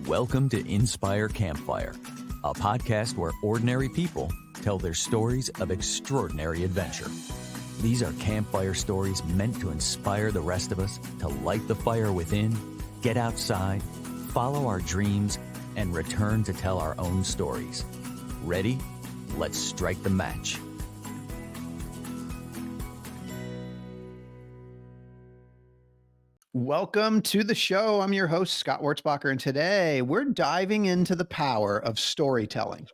Welcome to Inspire Campfire, a podcast where ordinary people tell their stories of extraordinary adventure. These are campfire stories meant to inspire the rest of us to light the fire within, get outside, follow our dreams, and return to tell our own stories. Ready? Let's strike the match. Welcome to the show. I'm your host, Scott Wurzbacher, and today we're diving into the power of storytelling,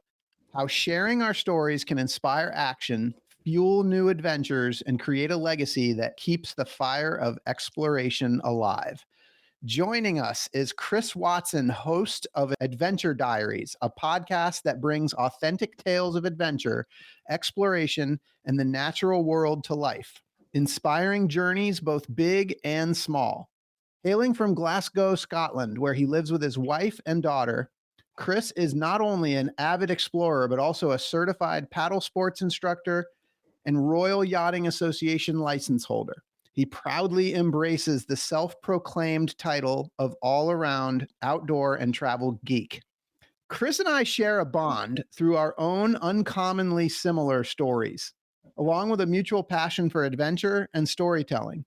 how sharing our stories can inspire action, fuel new adventures, and create a legacy that keeps the fire of exploration alive. Joining us is Chris Watson, host of Adventure Diaries, a podcast that brings authentic tales of adventure, exploration, and the natural world to life, inspiring journeys both big and small. Hailing from Glasgow, Scotland, where he lives with his wife and daughter, Chris is not only an avid explorer, but also a certified paddle sports instructor and Royal Yachting Association license holder. He proudly embraces the self-proclaimed title of all-around outdoor and travel geek. Chris and I share a bond through our own uncommonly similar stories, along with a mutual passion for adventure and storytelling.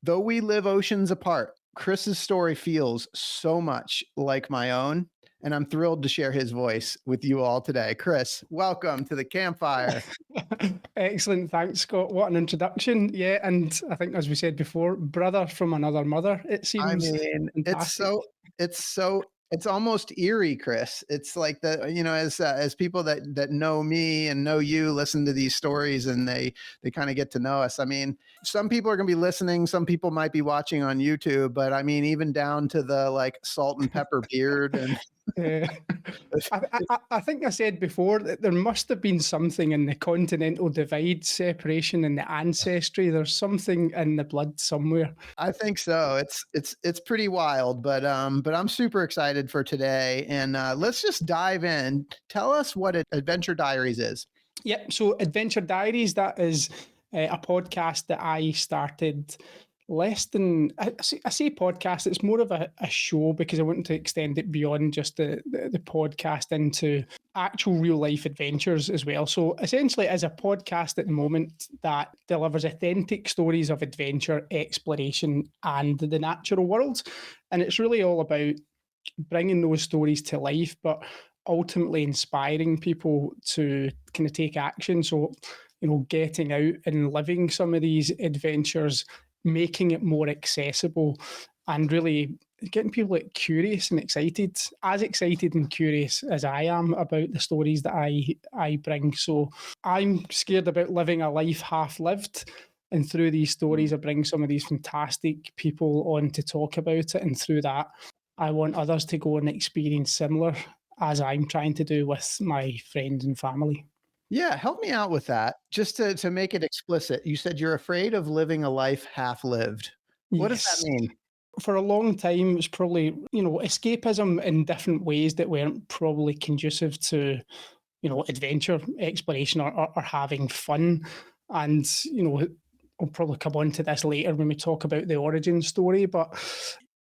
Though we live oceans apart, Chris's story feels so much like my own, and I'm thrilled to share his voice with you all today. Chris, welcome to the campfire. Excellent. Thanks, Scott. What an introduction. Yeah, and I think, as we said before, brother from another mother, it seems. I mean, fantastic. it's almost eerie, Chris. It's like as people that know me and know you listen to these stories and they kind of get to know us. I mean, some people are going to be listening, some people might be watching on YouTube, but I mean, even down to the like salt and pepper beard and I think I said before that there must have been something in the continental divide separation in the ancestry. There's something in the blood somewhere. I think so. It's pretty wild, but I'm super excited for today. And let's just dive in. Tell us what Adventure Diaries is. Yep. So Adventure Diaries, that is a podcast that I started less than, I say podcast, it's more of a show because I want to extend it beyond just the podcast into actual real life adventures as well. So essentially as a podcast at the moment that delivers authentic stories of adventure, exploration and the natural world. And it's really all about bringing those stories to life, but ultimately inspiring people to kind of take action. So, getting out and living some of these adventures, making it more accessible and really getting people curious and excited, as excited and curious as I am about the stories that I bring. So I'm scared about living a life half lived. And through these stories, I bring some of these fantastic people on to talk about it. And through that, I want others to go and experience similar as I'm trying to do with my friends and family. Yeah, help me out with that. Just to make it explicit, you said you're afraid of living a life half lived. What does that mean? For a long time, it was probably, escapism in different ways that weren't probably conducive to, adventure, exploration or having fun. And, I'll probably come on to this later when we talk about the origin story. But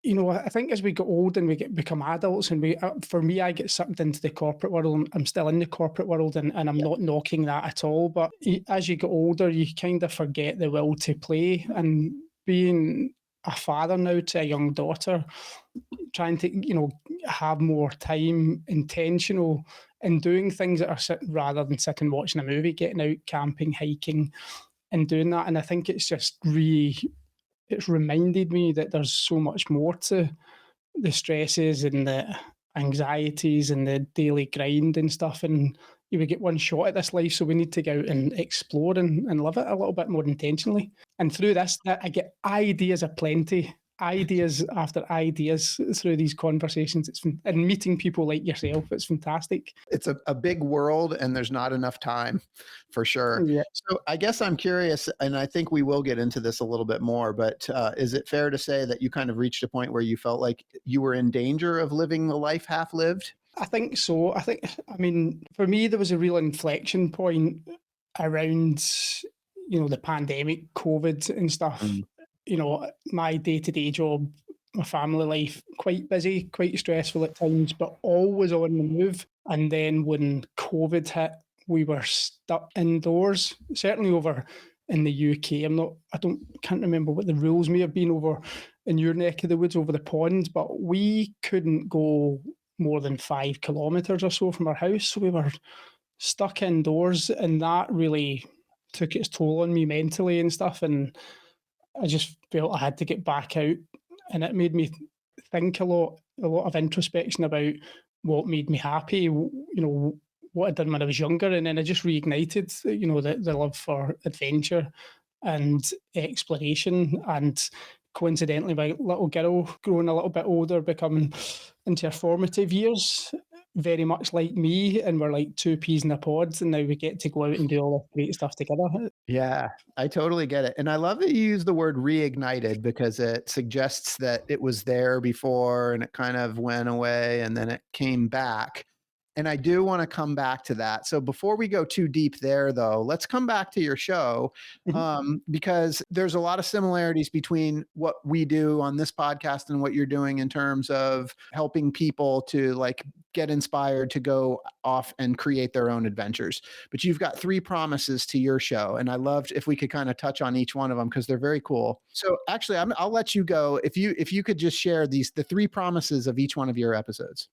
I think as we get old and we become adults, and for me, I get sucked into the corporate world. I'm still in the corporate world, and I'm not knocking that at all. But as you get older, you kind of forget the will to play. And being a father now to a young daughter, trying to have more time, intentional, and doing things that are rather than sitting watching a movie, getting out camping, hiking, and doing that. And I think it's just really. It's reminded me that there's so much more to the stresses and the anxieties and the daily grind and stuff. And we get one shot at this life, so we need to go out and explore and live it a little bit more intentionally. And through this, I get ideas aplenty, ideas after ideas through these conversations. And meeting people like yourself, it's fantastic. It's a big world and there's not enough time for sure. Yeah. So I guess I'm curious, and I think we will get into this a little bit more, but is it fair to say that you kind of reached a point where you felt like you were in danger of living the life half lived? I think so. For me, there was a real inflection point around, the pandemic, COVID and stuff. My day-to-day job my family life, quite busy, quite stressful at times, but always on the move. And then when COVID hit, we were stuck indoors, certainly over in the UK. Can't remember what the rules may have been over in your neck of the woods over the pond, but we couldn't go more than 5 kilometres or so from our house. So we were stuck indoors, and that really took its toll on me mentally and stuff. And I just felt I had to get back out, and it made me think a lot of introspection about what made me happy, what I'd done when I was younger, and then I just reignited, the love for adventure and exploration. And coincidentally, my little girl, growing a little bit older, becoming into her formative years, very much like me, and we're like two peas in a pod, and now we get to go out and do all this great stuff together. Yeah, I totally get it. And I love that you use the word reignited, because it suggests that it was there before and it kind of went away and then it came back. And I do want to come back to that. So before we go too deep there, though, let's come back to your show, because there's a lot of similarities between what we do on this podcast and what you're doing in terms of helping people to like get inspired to go off and create their own adventures. But you've got 3 promises to your show, and I loved if we could kind of touch on each one of them, because they're very cool. So actually, I'll let you go if you could just share the 3 promises of each one of your episodes.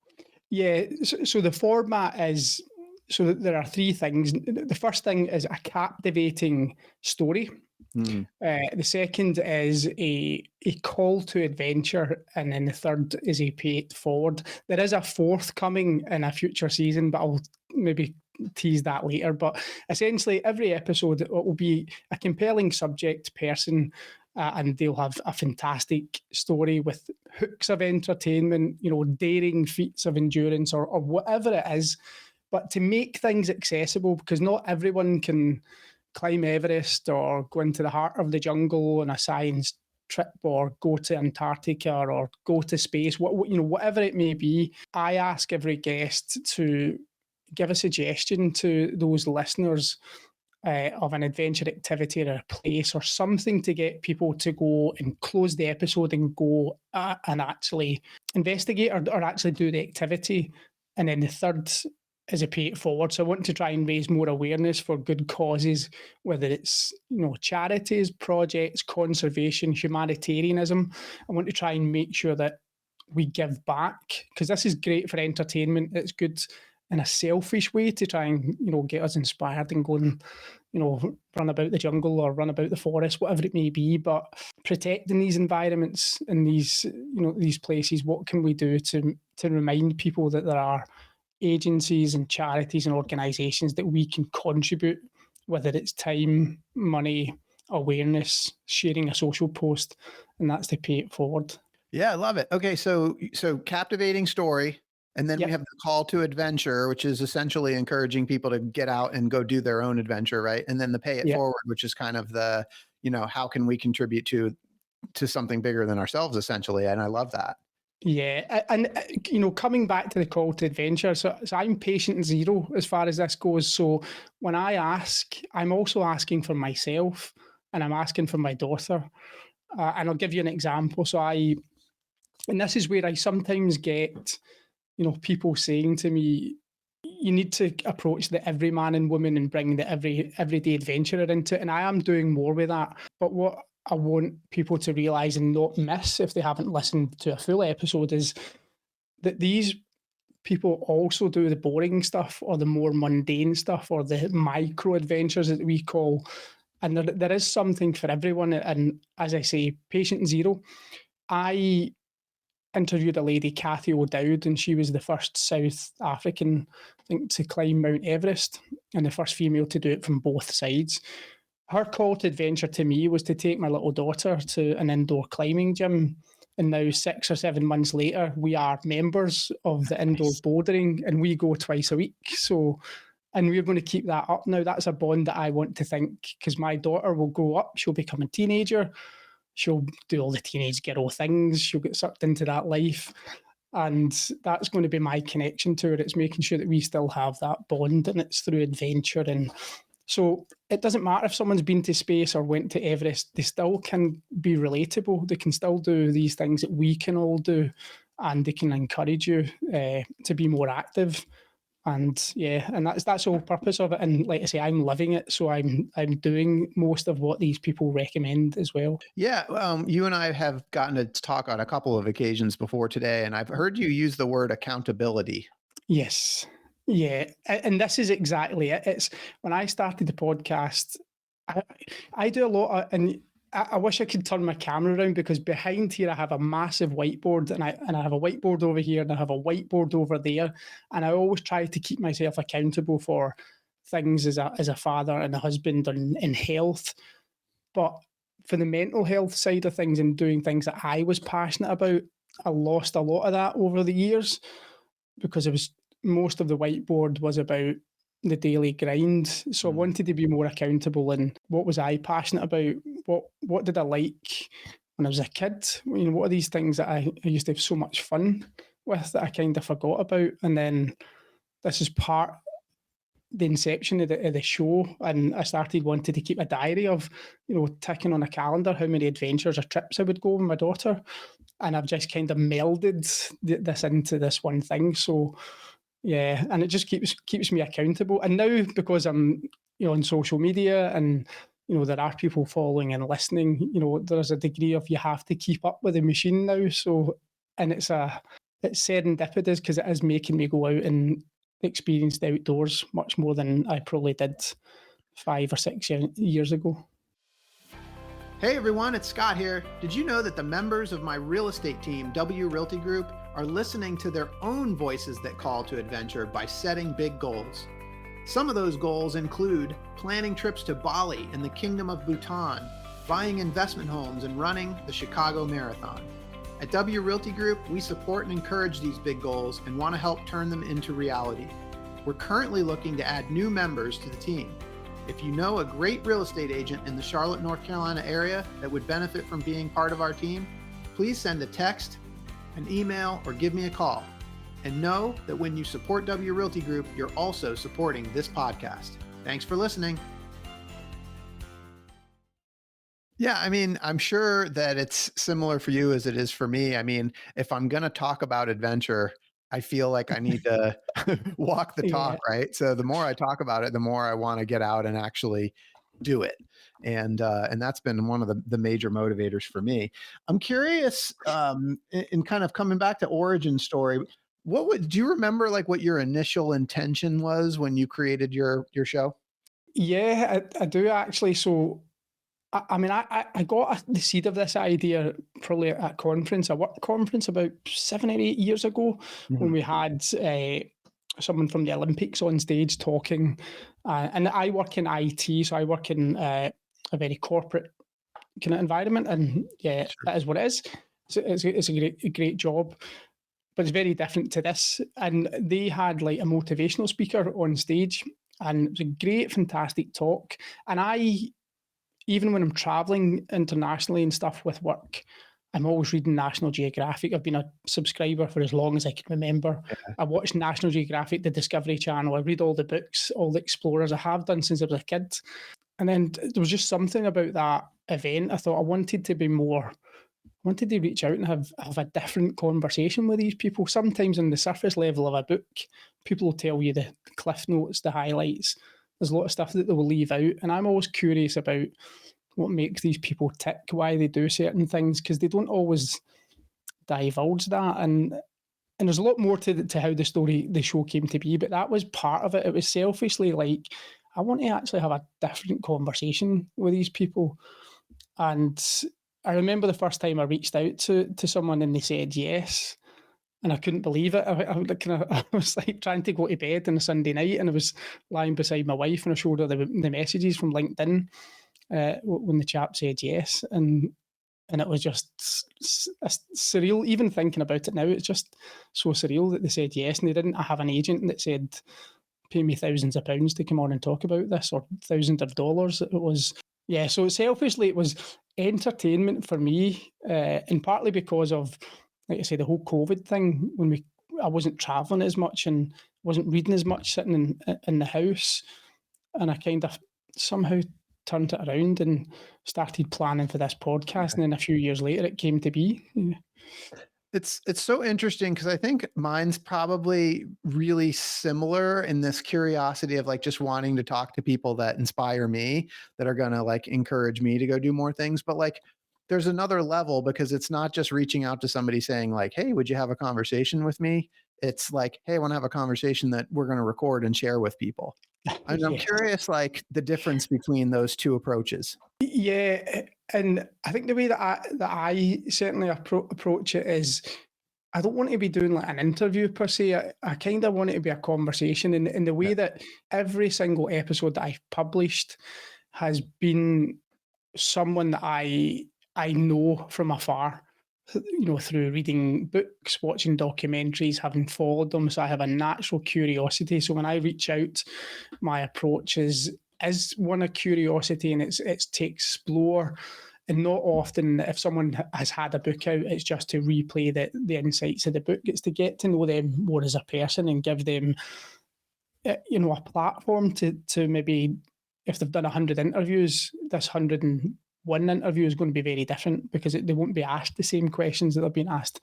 Yeah, so the format is, so there are 3 things. The first thing is a captivating story. The second is a call to adventure, and then the third is a pay it forward. There is a 4th coming in a future season, but I'll maybe tease that later. But essentially, every episode it will be a compelling subject person, and they'll have a fantastic story with hooks of entertainment, daring feats of endurance, or whatever it is. But to make things accessible, because not everyone can climb Everest or go into the heart of the jungle on a science trip, or go to Antarctica, or go to space, whatever it may be. I ask every guest to give a suggestion to those listeners of an adventure activity or a place or something to get people to go and close the episode and go and actually investigate or actually do the activity. And then the third is a pay it forward. So I want to try and raise more awareness for good causes, whether it's charities, projects, conservation, humanitarianism. I want to try and make sure that we give back, because this is great for entertainment. It's good in a selfish way to try and get us inspired and go and run about the jungle or run about the forest, whatever it may be. But protecting these environments and these these places, what can we do to remind people that there are agencies and charities and organizations that we can contribute, whether it's time, money, awareness, sharing a social post, and that's to pay it forward. Yeah, I love it. Okay, so captivating story. And then we have the call to adventure, which is essentially encouraging people to get out and go do their own adventure, right? And then the pay it forward, which is kind of the, how can we contribute to something bigger than ourselves, essentially. And I love that. Yeah, and coming back to the call to adventure, so I'm patient zero as far as this goes. So when I ask, I'm also asking for myself, and I'm asking for my daughter. And I'll give you an example. And this is where I sometimes get people saying to me, you need to approach the everyman and woman and bring the everyday adventurer into it. And I am doing more with that. But what I want people to realise and not miss, if they haven't listened to a full episode, is that these people also do the boring stuff, or the more mundane stuff, or the micro adventures that we call. And there is something for everyone. And as I say, patient zero. I interviewed a lady, Cathy O'Dowd, and she was the first South African, I think, to climb Mount Everest, and the first female to do it from both sides. Her call to adventure to me was to take my little daughter to an indoor climbing gym. And now 6 or 7 months later, we are members of the indoor bouldering, and we go twice a week. So, and we're going to keep that up now. That's a bond that I want to think, because my daughter will grow up, she'll become a teenager, she'll do all the teenage girl things, she'll get sucked into that life. And that's going to be my connection to her. It's making sure that we still have that bond, and it's through adventure and So it doesn't matter if someone's been to space or went to Everest, they still can be relatable. They can still do these things that we can all do, and they can encourage you to be more active. And yeah, and that's the whole purpose of it. And like I say, I'm living it, so I'm doing most of what these people recommend as well. Yeah, you and I have gotten to talk on a couple of occasions before today, and I've heard you use the word accountability. Yes. Yeah. And this is exactly it. It's when I started the podcast, I, I do a lot of, and I wish I could turn my camera around because behind here I have a massive whiteboard and I have a whiteboard over here and I have a whiteboard over there. And I always try to keep myself accountable for things as a father and a husband and in health. But for the mental health side of things and doing things that I was passionate about, I lost a lot of that over the years because it was most of the whiteboard was about the daily grind. So I wanted to be more accountable and what was I passionate about? What did I like when I was a kid? You know, what are these things that I used to have so much fun with that I kind of forgot about? And then this is part the inception of the show, and I started wanting to keep a diary of, you know, ticking on a calendar how many adventures or trips I would go with my daughter, and I've just kind of melded this into this one thing. So yeah, and it just keeps me accountable. And now because I'm, you know, on social media and, you know, there are people following and listening, you know, there's a degree of you have to keep up with the machine now. So and it's serendipitous because it is making me go out and experience the outdoors much more than I probably did 5 or 6 years ago. Hey everyone, it's Scott here. Did you know that the members of my real estate team, W Realty Group, are listening to their own voices that call to adventure by setting big goals? Some of those goals include planning trips to Bali and the Kingdom of Bhutan, buying investment homes, and running the Chicago Marathon. At W Realty Group, we support and encourage these big goals and want to help turn them into reality. We're currently looking to add new members to the team. If you know a great real estate agent in the Charlotte, North Carolina area that would benefit from being part of our team, please send a text, an email, or give me a call. And know that when you support W Realty Group, you're also supporting this podcast. Thanks for listening. Yeah, I mean, I'm sure that it's similar for you as it is for me. I mean, if I'm going to talk about adventure, I feel like I need to walk the talk, right? So the more I talk about it, the more I want to get out and actually do it. And that's been one of the major motivators for me. I'm curious, in kind of coming back to origin story, do you remember like what your initial intention was when you created your show? Yeah, I do actually. So I mean, I got the seed of this idea probably at a work conference about 7 or 8 years ago when we had someone from the Olympics on stage talking. And I work in IT, so I work in a very corporate kind of environment. And yeah, that is what it is. So it's a great job, but it's very different to this. And they had like a motivational speaker on stage, and it was a great, fantastic talk. And even when I'm traveling internationally and stuff with work, I'm always reading National Geographic. I've been a subscriber for as long as I can remember. I watch National Geographic, the Discovery Channel. I read all the books, all the explorers. I have done since I was a kid. And then there was just something about that event. I thought I wanted to reach out and have a different conversation with these people. Sometimes on the surface level of a book, people will tell you the cliff notes, the highlights. There's a lot of stuff that they will leave out. And I'm always curious about what makes these people tick, why they do certain things, because they don't always divulge that. And there's a lot more to how the show came to be, but that was part of it. It was selfishly like, I want to actually have a different conversation with these people. And I remember the first time I reached out to someone and they said yes. And I couldn't believe it. I was like trying to go to bed on a Sunday night, and I was lying beside my wife, and I showed her the messages from LinkedIn when the chap said yes, and it was just surreal. Even thinking about it now, it's just so surreal that they said yes, and they didn't have an agent that said, "Pay me thousands of pounds to come on and talk about this," or thousands of dollars. It was So selfishly, it was entertainment for me, and partly because of, like I say, the whole COVID thing, when I wasn't traveling as much and wasn't reading as much sitting in the house, and I kind of somehow turned it around and started planning for this podcast. And then a few years later, it came to be. It's so interesting because I think mine's probably really similar in this curiosity of like just wanting to talk to people that inspire me, that are gonna like encourage me to go do more things. But like there's another level because it's not just reaching out to somebody saying like, "Hey, would you have a conversation with me?" It's like, "Hey, I want to have a conversation that we're going to record and share with people." And I'm Yeah. curious, like the difference between those two approaches. Yeah, and I think the way that I certainly approach it is I don't want to be doing like an interview per se. I kind of want it to be a conversation in the way that every single episode that I've published has been someone that I know from afar, through reading books, watching documentaries, having followed them. So I have a natural curiosity. So when I reach out, my approach is one of curiosity, and it's to explore. And not often, if someone has had a book out, it's just to replay the insights of the book. It's to get to know them more as a person and give them, a platform to maybe, if they've done 100 interviews, this 101 interview is going to be very different because they won't be asked the same questions that they've been asked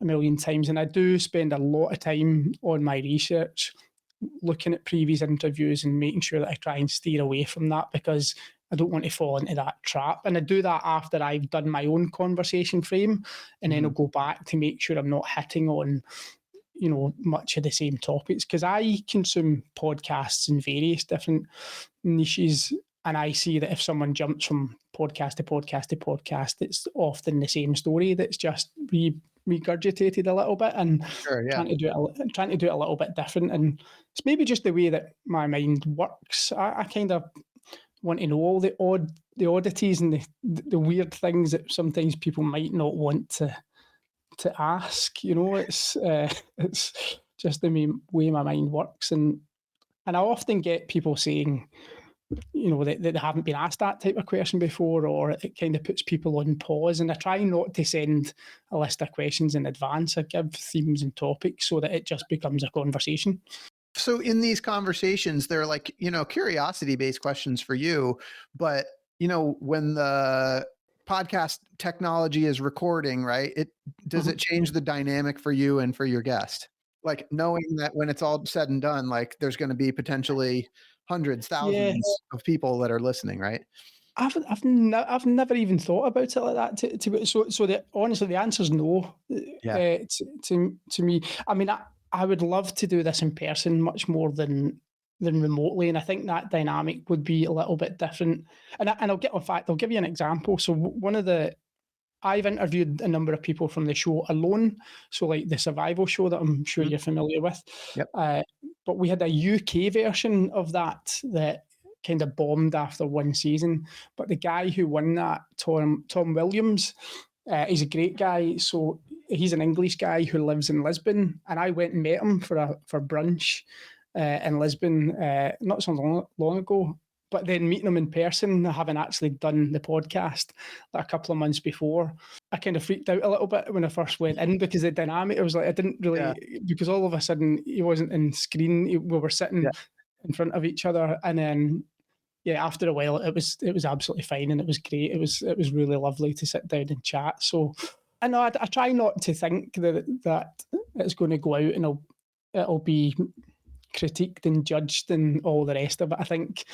a million times. And I do spend a lot of time on my research, looking at previous interviews and making sure that I try and steer away from that because I don't want to fall into that trap. And I do that after I've done my own conversation frame, and then I'll go back to make sure I'm not hitting on much of the same topics, because I consume podcasts in various different niches, and I see that if someone jumps from podcast to podcast to podcast, it's often the same story that's just regurgitated a little bit, and Sure, yeah. trying to do it a little bit different. And it's maybe just the way that my mind works. I kind of want to know all the oddities and the weird things that sometimes people might not want to ask. It's just the way my mind works, and I often get people saying, that they haven't been asked that type of question before, or it kind of puts people on pause. And I try not to send a list of questions in advance. I give themes and topics so that it just becomes a conversation. So in these conversations, they're like, curiosity-based questions for you, but when the podcast technology is recording, right? Does it change the dynamic for you and for your guest? Like knowing that when it's all said and done, like there's going to be potentially hundreds, Yeah, thousands of people that are listening, right? I've never even thought about it like that. Honestly, the answer is no. Yeah. To me, I mean, I would love to do this in person much more than remotely, and I think that dynamic would be a little bit different. And I'll give you an example. So I've interviewed a number of people from the show Alone, so like the survival show that I'm sure you're familiar with. Yep. But we had a UK version of that kind of bombed after one season. But the guy who won that, Tom Williams, he's a great guy. So he's an English guy who lives in Lisbon, and I went and met him for brunch in Lisbon not so long ago. But then meeting him in person, having actually done the podcast like a couple of months before, I kind of freaked out a little bit when I first went in, because the dynamic, it was like I didn't really, because all of a sudden he wasn't in screen. We were sitting in front of each other, and then after a while it was absolutely fine, and it was great. It was really lovely to sit down and chat. So I know I try not to think that it's going to go out and it'll be critiqued and judged and all the rest of it. I think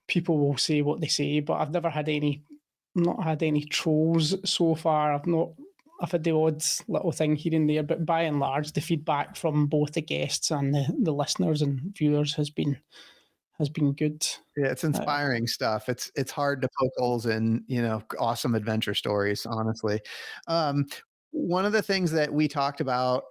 people will say what they say, but I've never had not had any trolls so far. I've had the odd little thing here and there, but by and large, the feedback from both the guests and the listeners and viewers has been good. Yeah, it's inspiring stuff. It's hard to poke holes in, awesome adventure stories, honestly. One of the things that we talked about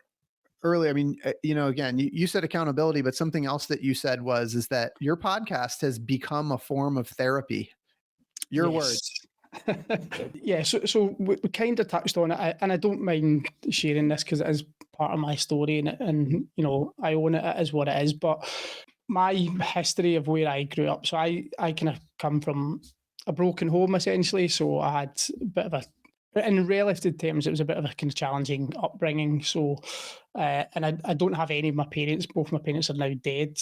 earlier, I mean, again, you said accountability, but something else that you said is that your podcast has become a form of therapy. Your words. Yeah, so we kind of touched on it, and I don't mind sharing this because it is part of my story, and I own it. It is what it is. But my history of where I grew up, so I kind of come from a broken home essentially. So I had a bit of a in relative terms, it was a bit of a kind of challenging upbringing. So, and I don't have any of my parents. Both my parents are now dead.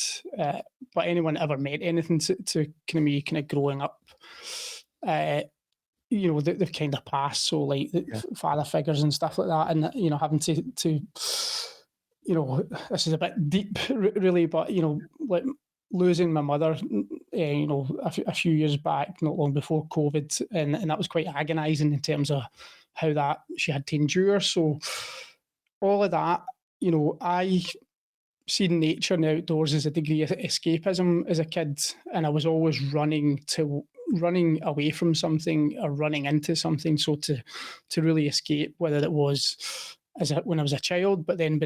But anyone ever meant anything to kind of me, kind of growing up, they've kind of passed. So, like father figures and stuff like that, and having to this is a bit deep, really, but like losing my mother, a few years back, not long before COVID, and that was quite agonising in terms of how that she had to endure. So all of that, I seen nature and the outdoors as a degree of escapism as a kid, and I was always running away from something or running into something, so to really escape, whether it was when I was a child, but then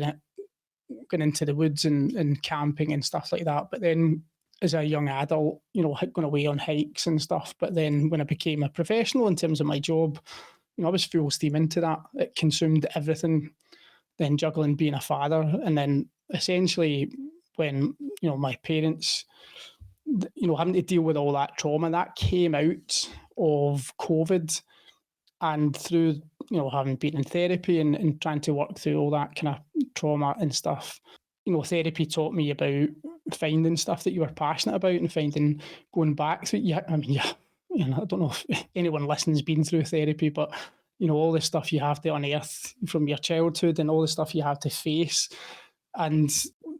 going into the woods and camping and stuff like that. But then as a young adult, going away on hikes and stuff. But then when I became a professional in terms of my job, I was full steam into that. It consumed everything. Then juggling being a father, and then essentially when my parents, having to deal with all that trauma that came out of COVID, and through having been in therapy and trying to work through all that kind of trauma and stuff, therapy taught me about finding stuff that you were passionate about and going back through. I don't know if anyone listening's been through therapy, but all the stuff you have to unearth from your childhood and all the stuff you have to face. And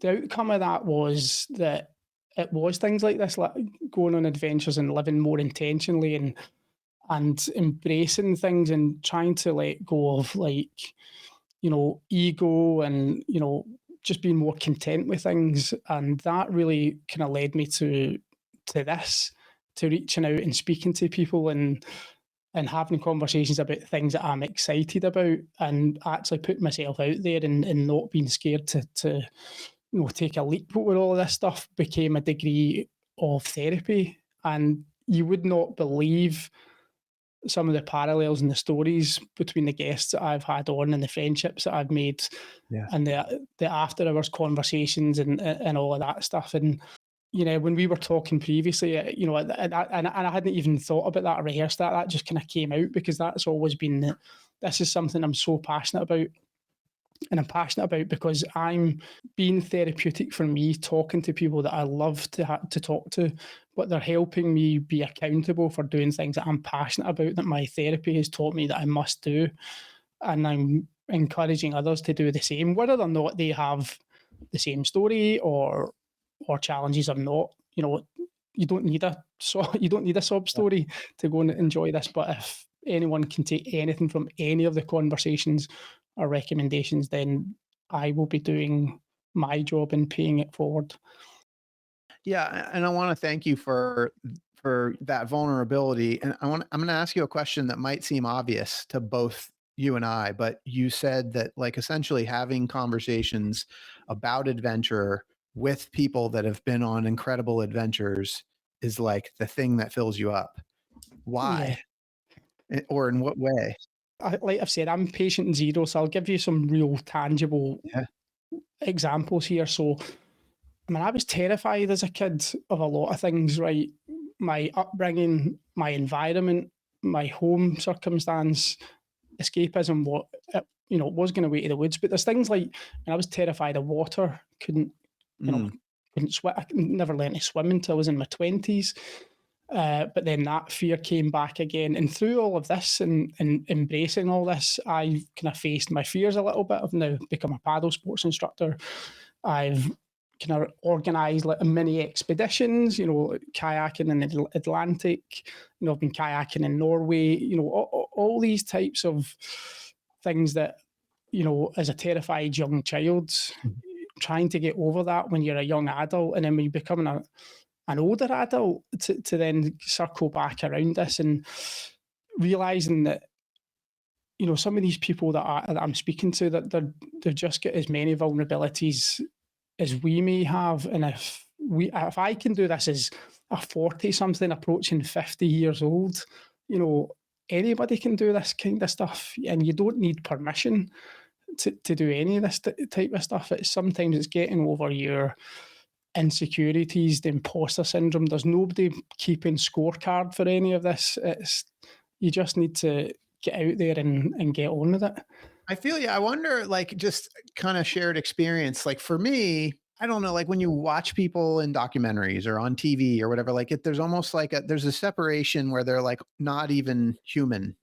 the outcome of that was that it was things like this, like going on adventures and living more intentionally and embracing things and trying to let go of ego and, just being more content with things. And that really kind of led me to this, to reaching out and speaking to people and having conversations about things that I'm excited about, and actually putting myself out there and not being scared to take a leap with all of this stuff became a degree of therapy. And you would not believe some of the parallels and the stories between the guests that I've had on and the friendships that I've made, and the after hours conversations and all of that stuff. And when we were talking previously, and I hadn't even thought about that or rehearsed that just kind of came out, because that's always been this is something I'm so passionate about. And I'm passionate about because I'm being therapeutic for me, talking to people that I love to talk to, but they're helping me be accountable for doing things that I'm passionate about, that my therapy has taught me that I must do. And I'm encouraging others to do the same, whether or not they have the same story or challenges or not. You don't need a sob story to go and enjoy this. But if anyone can take anything from any of the conversations or recommendations, then I will be doing my job in paying it forward. Yeah, and I want to thank you for that vulnerability. And I'm going to ask you a question that might seem obvious to both you and I, but you said that, like, essentially having conversations about adventure with people that have been on incredible adventures is like the thing that fills you up. Why? Or in what way? Like I've said, I'm patient zero, so I'll give you some real tangible examples here. So, I was terrified as a kid of a lot of things, right? My upbringing, my environment, my home circumstance, escapism, was going away to the woods. But there's things like, I was terrified of water, couldn't swim. I never learned to swim until I was in my 20s. But then that fear came back again. And through all of this and embracing all this, I've kind of faced my fears a little bit. I've now become a paddle sports instructor. I've kind of organised like mini expeditions, kayaking in the Atlantic. I've been kayaking in Norway. All these types of things that, as a terrified young child, trying to get over that when you're a young adult, and then when you become an older adult, to then circle back around this and realising that, some of these people that I'm speaking to, that they've just got as many vulnerabilities as we may have. And if I can do this as a 40-something approaching 50 years old, anybody can do this kind of stuff, and you don't need permission to do any of this type of stuff. Sometimes it's getting over your insecurities, the imposter syndrome. There's nobody keeping scorecard for any of this. You just need to get out there and get on with it. I feel you. I wonder, like, just kind of shared experience. Like for me, I don't know, like when you watch people in documentaries or on TV or whatever, like there's almost like there's a separation where they're like not even human.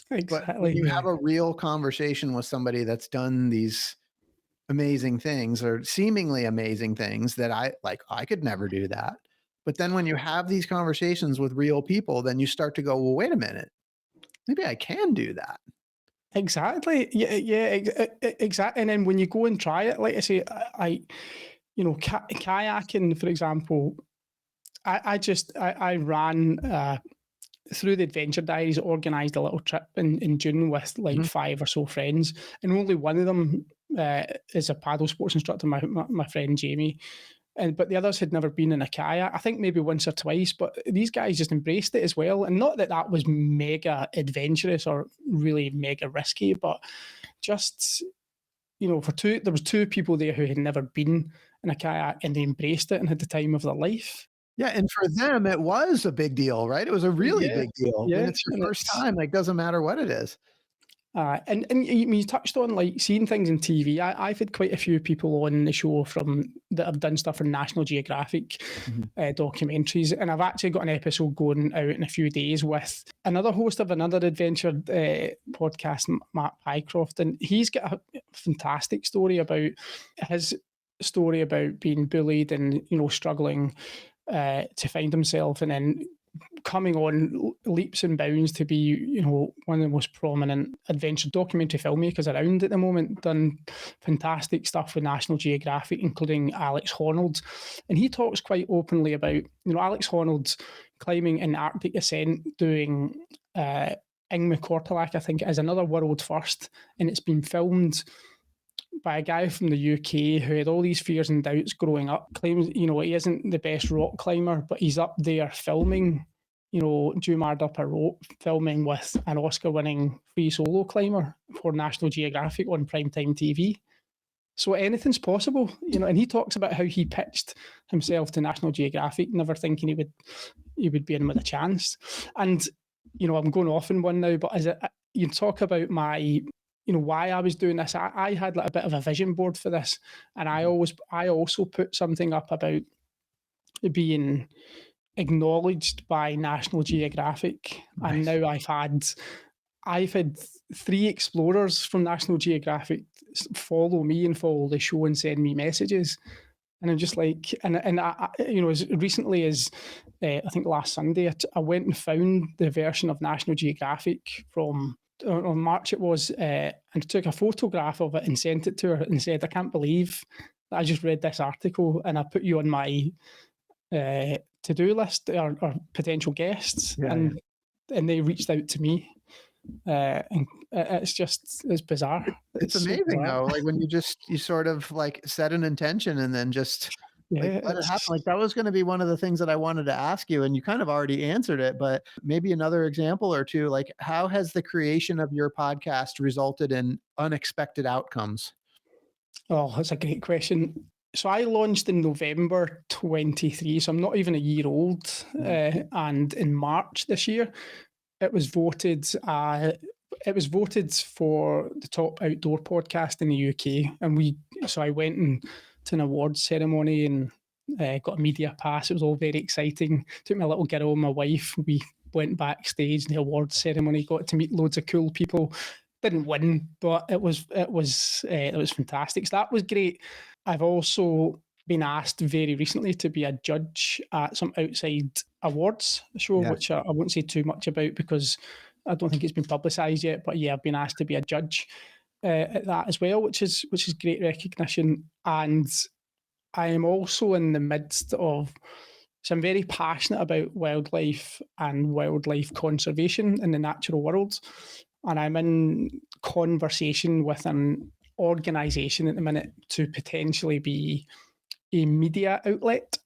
But when Exactly. you Yeah. have a real conversation with somebody that's done these amazing things or seemingly amazing things that I could never do that. But then when you have these conversations with real people, then you start to go, well, wait a minute, maybe I can do that. Exactly. Yeah, yeah, exactly. And then when you go and try it, like I say, kayaking, for example, I ran through the Adventure Diaries, organised a little trip in June with like Mhm. 5 or so friends, and only one of them is a paddle sports instructor, my friend Jamie. But the others had never been in a kayak. I think maybe once or twice, but these guys just embraced it as well. And not that that was mega adventurous or really mega risky, but just there was two people there who had never been in a kayak and they embraced it and had the time of their life. Yeah, and for them, it was a big deal, right? It was a really Yeah, big deal. When yeah, it's your and first it's time, like, doesn't matter what it is. and you touched on like seeing things in TV. I've had quite a few people on the show from that have done stuff for National Geographic Mhm. documentaries, and I've actually got an episode going out in a few days with another host of another adventure podcast, Matt Pycroft, and he's got a fantastic story about his story about being bullied and struggling to find himself, and then coming on leaps and bounds to be, one of the most prominent adventure documentary filmmakers around at the moment, done fantastic stuff with National Geographic, including Alex Honnold. And he talks quite openly about, Alex Honnold's climbing in Arctic ascent, doing Ingmikortilak, I think it is, another world first. And it's been filmed by a guy from the UK who had all these fears and doubts growing up, claims, he isn't the best rock climber, but he's up there filming, Jumard Up a Rope, filming with an Oscar winning free solo climber for National Geographic on primetime TV. So anything's possible, and he talks about how he pitched himself to National Geographic, never thinking he would be in with a chance. And, I'm going off in one now, but you talk about my why I was doing this. I had like a bit of a vision board for this, and I also put something up about being acknowledged by National Geographic, and Nice. now I've had 3 explorers from National Geographic follow me and follow the show and send me messages. And I'm just like, and as recently as I think last Sunday, I went and found the version of National Geographic from on March it was, and took a photograph of it and sent it to her and said, I can't believe that I just read this article and I put you on my to-do list or potential guests, Yeah, yeah. and they reached out to me, and it's bizarre. It's So amazing bizarre. though, like when you sort of like set an intention and then just like Yeah, let it happen. Like that was going to be one of the things that I wanted to ask you, and you kind of already answered it, but maybe another example or two, like how has the creation of your podcast resulted in unexpected outcomes? oh, that's a great question. So I launched in November 23, so I'm not even a year old, and in March this year, it was voted. It was voted for the top outdoor podcast in the UK, and So I went to an awards ceremony and got a media pass. It was all very exciting. Took my little girl and my wife. We went backstage in the awards ceremony. Got to meet loads of cool people. Didn't win, but it was fantastic. So that was great. I've also been asked very recently to be a judge at some outside awards show, Yeah. which I won't say too much about because I don't think it's been publicised yet. But yeah, I've been asked to be a judge at that as well, which is great recognition. And I am also in the midst of. So I'm very passionate about wildlife and wildlife conservation in the natural world, and I'm in conversation with an organisation at the minute to potentially be a media outlet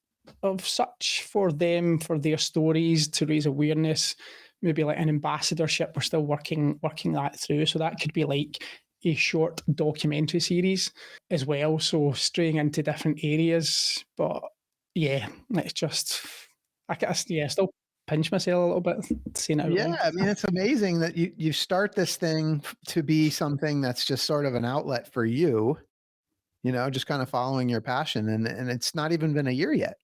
of such for them, for their stories, to raise awareness, maybe like an ambassadorship. We're still working that through. So that could be like a short documentary series as well. So straying into different areas. But yeah, it's just I guess, yeah, still pinch myself a little bit saying it out Yeah, loud. I mean, it's amazing that you start this thing to be something that's just sort of an outlet for you, just kind of following your passion, and it's not even been a year yet.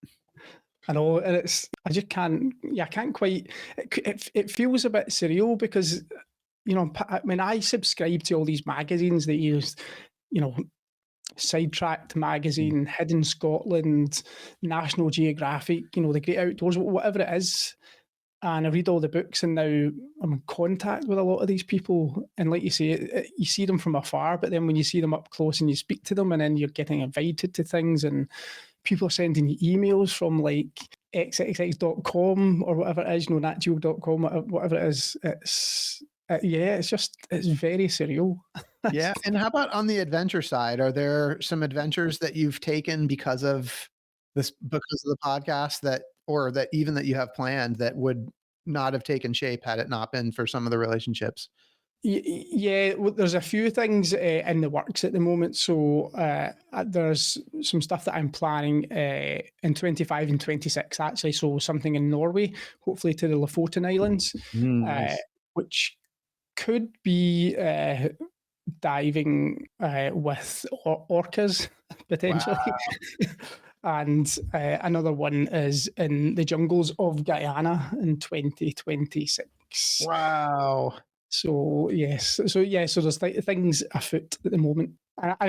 I know, and I just can't, yeah, I can't quite, it feels a bit surreal because, when I subscribe to all these magazines that you know, Sidetracked Mm. magazine, Hidden Scotland, National Geographic, The Great Outdoors, whatever it is. And I read all the books, and now I'm in contact with a lot of these people. And like you say, you see them from afar, but then when you see them up close and you speak to them, and then you're getting invited to things, and people are sending you emails from like xxx.com or whatever it is, natgeo.com, whatever it is. It's very surreal. Yeah, and how about on the adventure side? Are there some adventures that you've taken because of the podcast or that even that you have planned that would not have taken shape had it not been for some of the relationships? Yeah, well, there's a few things in the works at the moment. So there's some stuff that I'm planning in 25 and 26, actually. So something in Norway, hopefully to the Lofoten Islands, uh, Nice. which could be diving with orcas, Wow. potentially. And another one is in the jungles of Guyana in 2026. Wow. So yes, so there's things afoot at the moment.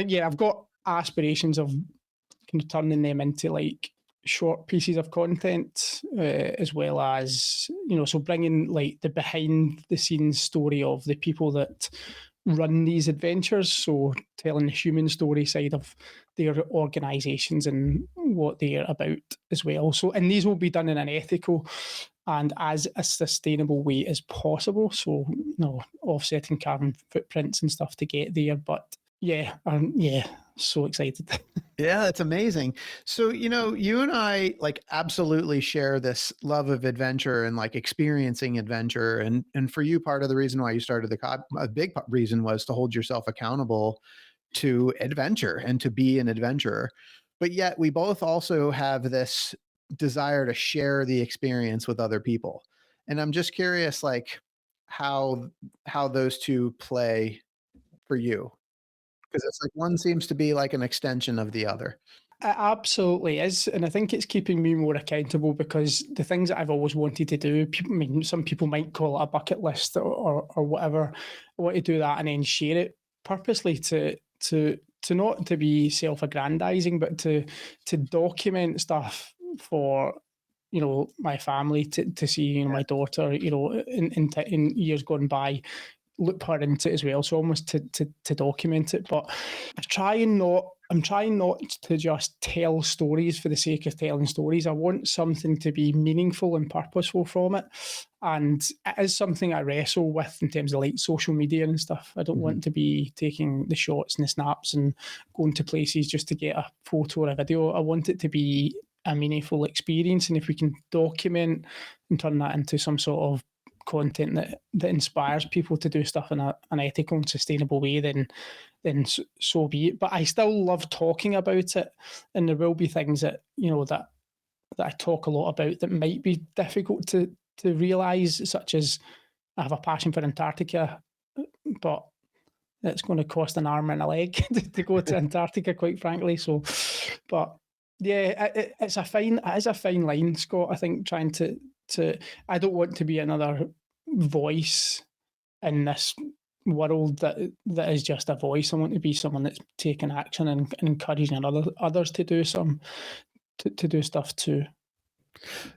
Yeah, I've got aspirations of kind of turning them into like short pieces of content, as well as so bringing like the behind the scenes story of the people that run these adventures. So telling the human story side of their organisations and what they're about as well. So, and these will be done in an ethical and as a sustainable way as possible. So, offsetting carbon footprints and stuff to get there. But yeah, so excited. Yeah, that's amazing. So, you and I like absolutely share this love of adventure and like experiencing adventure. And for you, part of the reason why you started a big reason was to hold yourself accountable to adventure and to be an adventurer. But yet we both also have this desire to share the experience with other people. And I'm just curious, like how those two play for you, because it's like one seems to be like an extension of the other. It absolutely is, and I think it's keeping me more accountable because the things that I've always wanted to do. Some people might call it a bucket list or whatever. I want to do that and then share it purposely to not to be self-aggrandizing, but to document stuff for my family to see. My daughter, in years gone by, look her into it as well. So almost to document it. But I'm trying not to just tell stories for the sake of telling stories. I want something to be meaningful and purposeful from it. And it is something I wrestle with in terms of like social media and stuff. I don't want to be taking the shots and the snaps and going to places just to get a photo or a video. I want it to be a meaningful experience. And if we can document and turn that into some sort of content that inspires people to do stuff in an ethical and sustainable way, then so be it. But I still love talking about it, and there will be things that that I talk a lot about that might be difficult to realise, such as I have a passion for Antarctica, but it's going to cost an arm and a leg to go to Antarctica, quite frankly. So, but yeah, it is a fine line, Scott. I think trying to I don't want to be another voice in this world that is just a voice. I want to be someone that's taking action and encouraging others to do to do stuff too.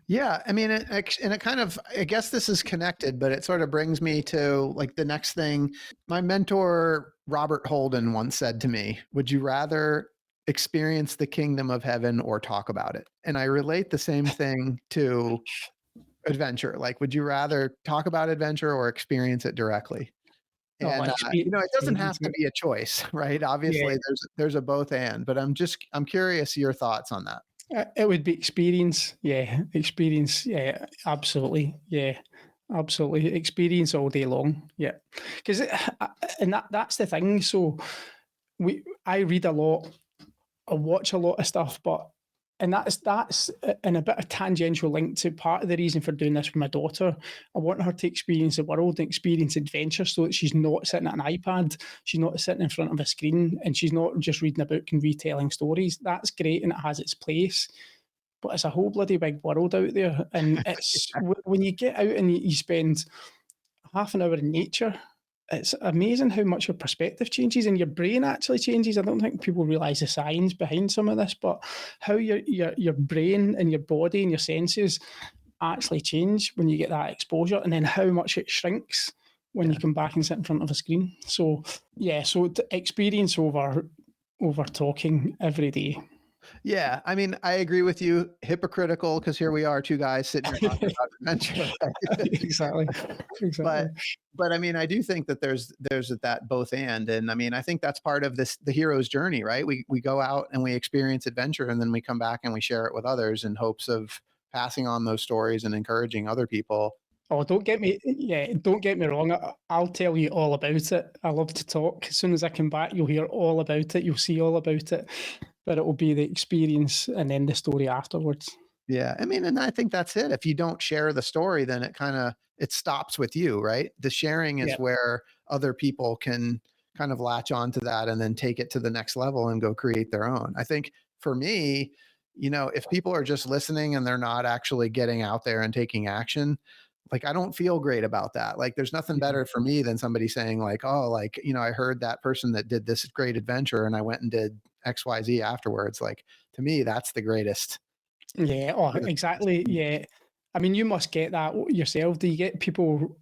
Yeah, I mean, and it kind of, I guess this is connected, but it sort of brings me to like the next thing. My mentor, Robert Holden, once said to me, "Would you rather experience the kingdom of heaven or talk about it?" And I relate the same thing to adventure. Like, would you rather talk about adventure or experience it directly? Oh, And it doesn't have to be a choice, right? Yeah, Obviously, there's a both and, but I'm curious your thoughts on that. it would be experience. Yeah, experience. Yeah, absolutely. Yeah, absolutely. Experience all day long. Yeah, because and that's the thing. So I read a lot, I watch a lot of stuff, but And that's in a bit of tangential link to part of the reason for doing this with my daughter. I want her to experience the world and experience adventure so that she's not sitting at an iPad, she's not sitting in front of a screen, and she's not just reading a book and retelling stories. That's great and it has its place. But it's a whole bloody big world out there. And it's when you get out and you spend half an hour in nature, it's amazing how much your perspective changes and your brain actually changes. I don't think people realize the science behind some of this, but how your brain and your body and your senses actually change when you get that exposure, and then how much it shrinks when you come back and sit in front of a screen. So yeah, so experience over talking every day. Yeah, I mean, I agree with you. Hypocritical, because here we are, two guys sitting here talking about adventure. Exactly. But I mean, I do think that there's that both and I mean, I think that's part of the hero's journey, right? We go out and we experience adventure, and then we come back and we share it with others in hopes of passing on those stories and encouraging other people. Oh, don't get me wrong. I'll tell you all about it. I love to talk. As soon as I come back, you'll hear all about it. You'll see all about it. But it will be the experience and then the story afterwards. Yeah, I mean, and I think that's it. If you don't share the story, then it stops with you, right? The sharing is Yeah. where other people can kind of latch onto that and then take it to the next level and go create their own. I think for me, if people are just listening and they're not actually getting out there and taking action, like I don't feel great about that. Like there's nothing better for me than somebody saying like, oh, like, I heard that person that did this great adventure and I went and did XYZ afterwards. Like to me, that's the greatest. Yeah. Oh, exactly. Yeah. I mean, you must get that yourself. Do you get people,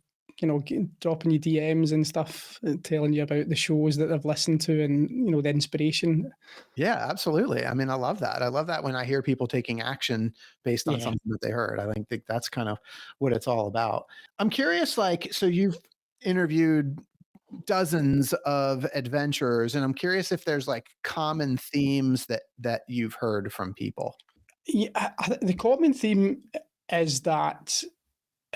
dropping you DMs and stuff, telling you about the shows that they've listened to and, the inspiration? Yeah, absolutely. I mean, I love that. I love that when I hear people taking action based on Yeah. something that they heard. I think that's kind of what it's all about. I'm curious, like, so you've interviewed dozens of adventurers, and I'm curious if there's like common themes that you've heard from people. Yeah, the common theme is that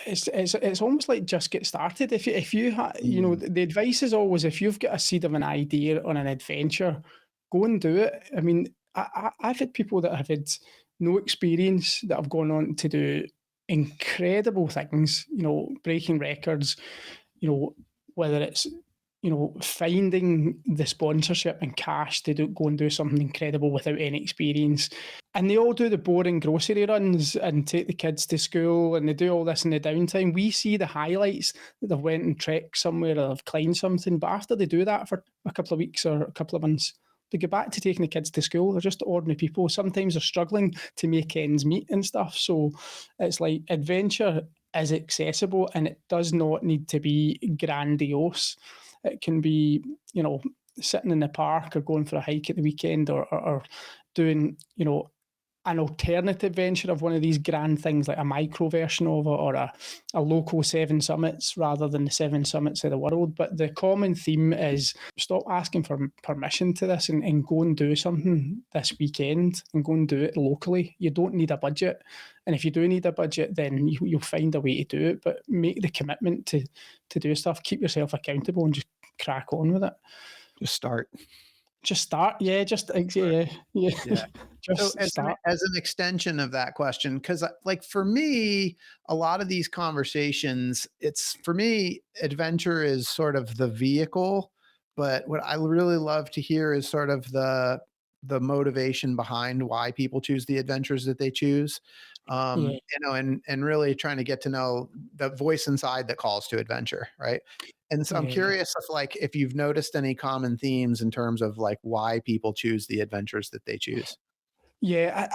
it's almost like just get started. If you the advice is always, if you've got a seed of an idea on an adventure, go and do it. I mean, I've had people that have had no experience that have gone on to do incredible things. Breaking records. Whether it's finding the sponsorship and cash to go and do something incredible without any experience. And they all do the boring grocery runs and take the kids to school and they do all this in the downtime. We see the highlights that they've went and trekked somewhere or they've climbed something, but after they do that for a couple of weeks or a couple of months, they go back to taking the kids to school. They're just ordinary people. Sometimes they're struggling to make ends meet and stuff. So it's like adventure is accessible and it does not need to be grandiose. It can be, sitting in the park or going for a hike at the weekend or doing, an alternative venture of one of these grand things like a micro version of it or a local 7 summits rather than the 7 summits of the world. But the common theme is stop asking for permission to this and go and do something this weekend and go and do it locally. You don't need a budget. And if you do need a budget, then you'll find a way to do it. But make the commitment to do stuff. Keep yourself accountable and just crack on with it. Just start. Yeah. Yeah. Just So as start. as an extension of that question, because like for me, a lot of these conversations, it's for me, adventure is sort of the vehicle, but what I really love to hear is sort of the motivation behind why people choose the adventures that they choose. Yeah. And really trying to get to know the voice inside that calls to adventure, right? And so I'm Yeah. curious if you've noticed any common themes in terms of like why people choose the adventures that they choose. Yeah,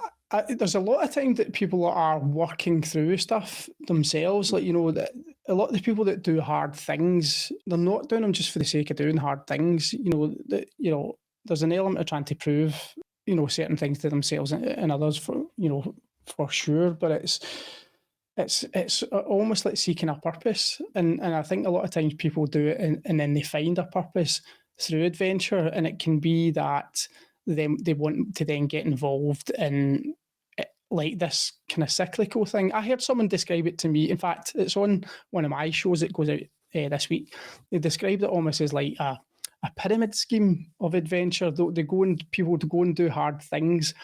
there's a lot of time that people are working through stuff themselves. Like, that a lot of the people that do hard things, they're not doing them just for the sake of doing hard things. There's an element of trying to prove, certain things to themselves and others for sure. But it's almost like seeking a purpose. And I think a lot of times people do it and then they find a purpose through adventure. And it can be that they want to then get involved in like this kind of cyclical thing. I heard someone describe it to me. In fact, it's on one of my shows that goes out this week. They described it almost as like a pyramid scheme of adventure. People to go and do hard things,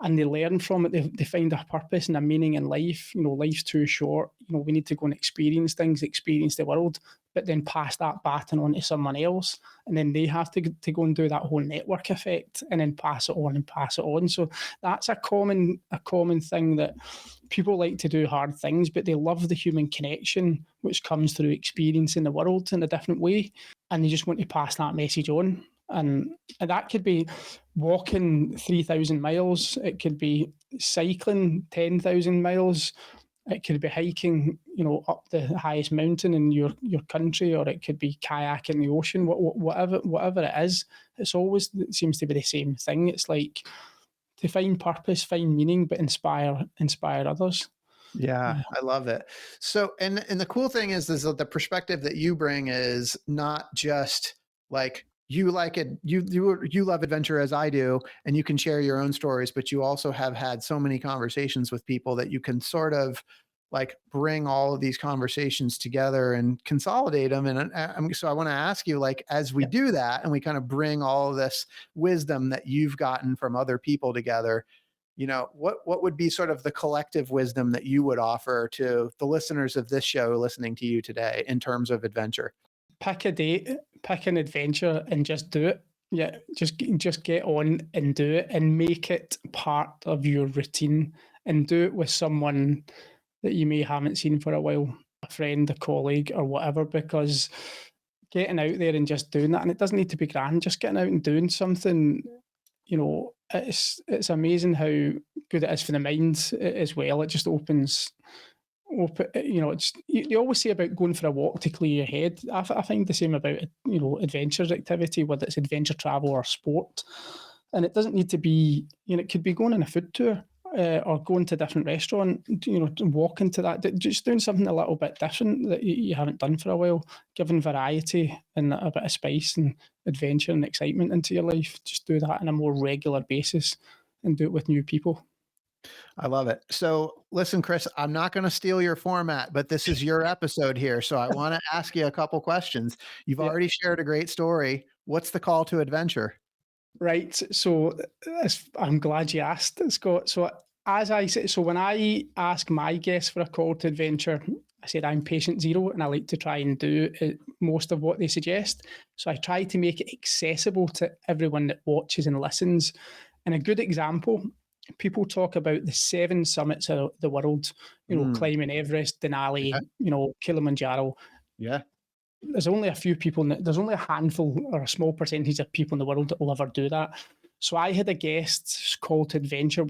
and they learn from it. They find a purpose and a meaning in life. Life's too short. We need to go and experience things, experience the world, but then pass that baton on to someone else. And then they have to go and do that whole network effect and then pass it on and pass it on. So that's a common thing, that people like to do hard things, but they love the human connection, which comes through experiencing the world in a different way. And they just want to pass that message on. And that could be walking 3,000 miles. It could be cycling 10,000 miles. It could be hiking, up the highest mountain in your country, or it could be kayaking the ocean. Whatever it is, it seems to be the same thing. It's like to find purpose, find meaning, but inspire others. Yeah, I love it. So, and the cool thing is that the perspective that you bring is not just like you like it, you love adventure as I do, and you can share your own stories, but you also have had so many conversations with people that you can sort of like bring all of these conversations together and consolidate them. And so I want to ask you, like, as we do that and we kind of bring all of this wisdom that you've gotten from other people together, what would be sort of the collective wisdom that you would offer to the listeners of this show listening to you today in terms of adventure? Pick a date, pick an adventure, and just do it. Yeah, just get on and do it, and make it part of your routine, and do it with someone that you may haven't seen for a while, a friend, a colleague, or whatever, because getting out there and just doing that, and it doesn't need to be grand, just getting out and doing something, it's amazing how good it is for the mind as well. It just opens, it's, you always say about going for a walk to clear your head. I find the same about, adventure activity, whether it's adventure travel or sport. And it doesn't need to be, it could be going on a food tour, or going to a different restaurant, walking to that, just doing something a little bit different that you haven't done for a while, giving variety and a bit of spice and adventure and excitement into your life. Just do that on a more regular basis and do it with new people. I love it. So listen, Chris, I'm not going to steal your format, but this is your episode here. So I want to ask you a couple questions. You've already shared a great story. What's the call to adventure? Right. So I'm glad you asked, Scott. So as I said, so when I ask my guests for a call to adventure, I said I'm patient zero, and I like to try and do most of what they suggest. So I try to make it accessible to everyone that watches and listens. And a good example, people talk about the 7 summits of the world, climbing Everest, Denali, Kilimanjaro. Yeah. There's only a few people, there's only a handful or a small percentage of people in the world that will ever do that. So I had a guest's call to adventure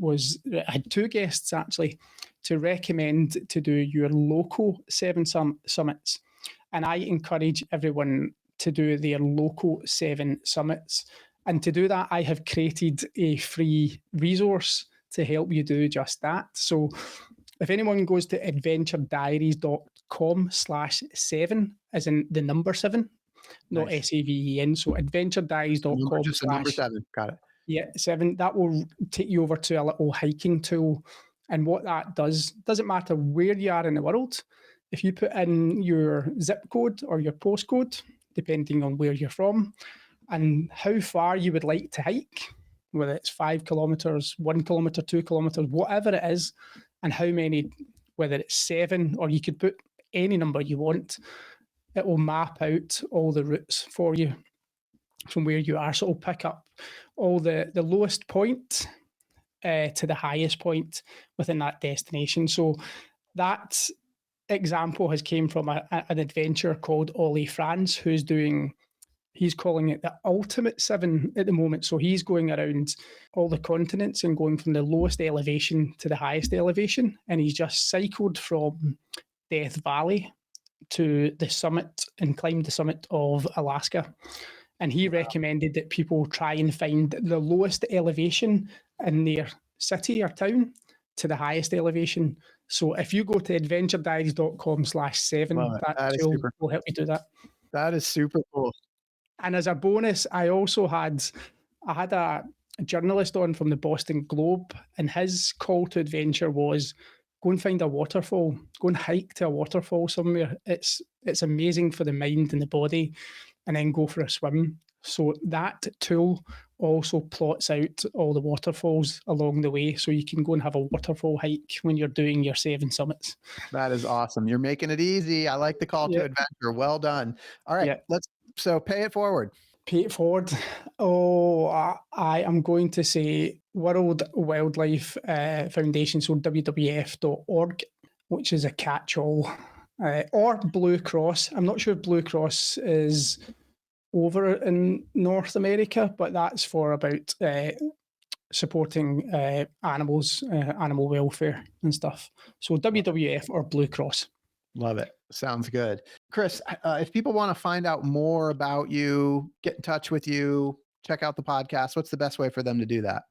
I had 2 guests actually, to recommend to do your local 7 summits. And I encourage everyone to do their local 7 summits. And to do that, I have created a free resource to help you do just that. So if anyone goes to adventurediaries.com/7, as in the number 7, not Nice. SAVEN. So adventurediaries.com. Just the number 7. Got it. Yeah, 7. That will take you over to a little hiking tool. And what that doesn't matter where you are in the world. If you put in your zip code or your postcode, depending on where you're from, and how far you would like to hike, whether it's 5 kilometers, 1 kilometer, 2 kilometers, whatever it is, and how many, whether it's 7, or you could put any number you want, it will map out all the routes for you from where you are. So it'll pick up all the lowest point to the highest point within that destination. So that example has came from an adventurer called Ollie France, he's calling it the ultimate 7 at the moment. So he's going around all the continents and going from the lowest elevation to the highest elevation. And he's just cycled from Death Valley to the summit and climbed the summit of Alaska. And he recommended that people try and find the lowest elevation in their city or town to the highest elevation. So if you go to adventurediaries.com/7, that tool will help you do that. That is super cool. And as a bonus, I had a journalist on from the Boston Globe, and his call to adventure was go and find a waterfall, go and hike to a waterfall somewhere. It's amazing for the mind and the body, and then go for a swim. So that tool also plots out all the waterfalls along the way, so you can go and have a waterfall hike when you're doing your 7 summits. That is awesome. You're making it easy. I like the call to Yeah, adventure. Well done. All right, yeah. so pay it forward. Pay it forward. Oh, I am going to say World Wildlife Foundation, so WWF.org, which is a catch-all, or Blue Cross. I'm not sure if Blue Cross is over in North America, but that's for about supporting animals, animal welfare and stuff. So WWF or Blue Cross. Love it. Sounds good. Chris, if people want to find out more about you, get in touch with you, check out the podcast, what's the best way for them to do that?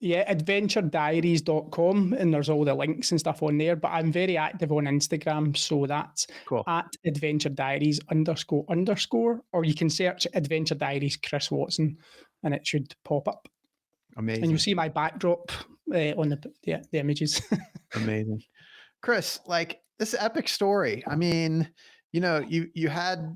Yeah, adventurediaries.com, and there's all the links and stuff on there. But I'm very active on Instagram, so that's Cool. at Adventure Diaries __, or you can search Adventure Diaries Chris Watson, and it should pop up. Amazing. And you'll see my backdrop on the images. Amazing. Chris, like this epic story. I mean, you had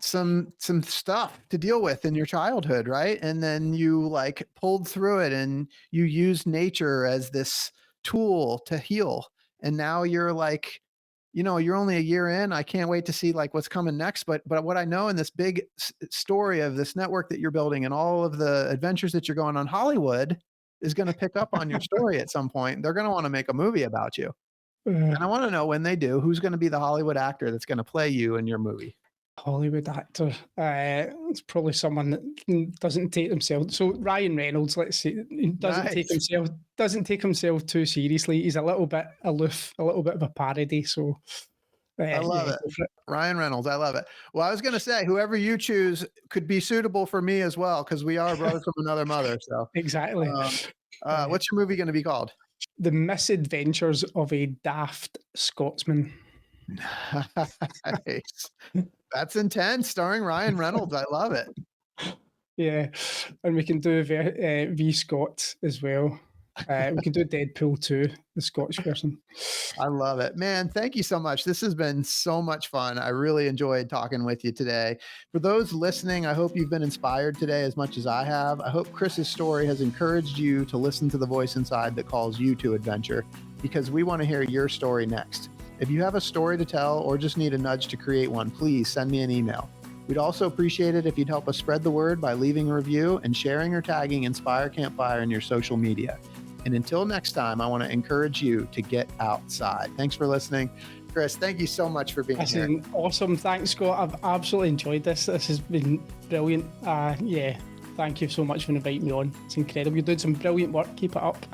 some stuff to deal with in your childhood, right? And then you like pulled through it and you used nature as this tool to heal. And now you're like, you're only a year in. I can't wait to see like what's coming next. But what I know in this big story of this network that you're building and all of the adventures that you're going on, Hollywood is going to pick up on your story at some point. They're going to want to make a movie about you. And I want to know when they do, who's going to be the Hollywood actor that's going to play you in your movie? Hollywood actor. It's probably someone that doesn't take themselves. So Ryan Reynolds, let's say, doesn't take himself too seriously. He's a little bit aloof, a little bit of a parody. So I love it. Ryan Reynolds, I love it. Well, I was going to say, whoever you choose could be suitable for me as well, because we are brothers from another mother. So exactly. What's your movie going to be called? The Misadventures of a Daft Scotsman. Nice. That's intense, starring Ryan Reynolds. I love it. Yeah, and we can do V. Scott as well. We can do Deadpool too, the Scottish person. I love it. Man, thank you so much. This has been so much fun. I really enjoyed talking with you today. For those listening, I hope you've been inspired today as much as I have. I hope Chris's story has encouraged you to listen to the voice inside that calls you to adventure, because we want to hear your story next. If you have a story to tell or just need a nudge to create one, please send me an email. We'd also appreciate it if you'd help us spread the word by leaving a review and sharing or tagging Inspire Campfire in your social media. And until next time, I want to encourage you to get outside. Thanks for listening. Chris, thank you so much for being here. That's awesome. Thanks, Scott. I've absolutely enjoyed this. This has been brilliant. Thank you so much for inviting me on. It's incredible. You're doing some brilliant work. Keep it up.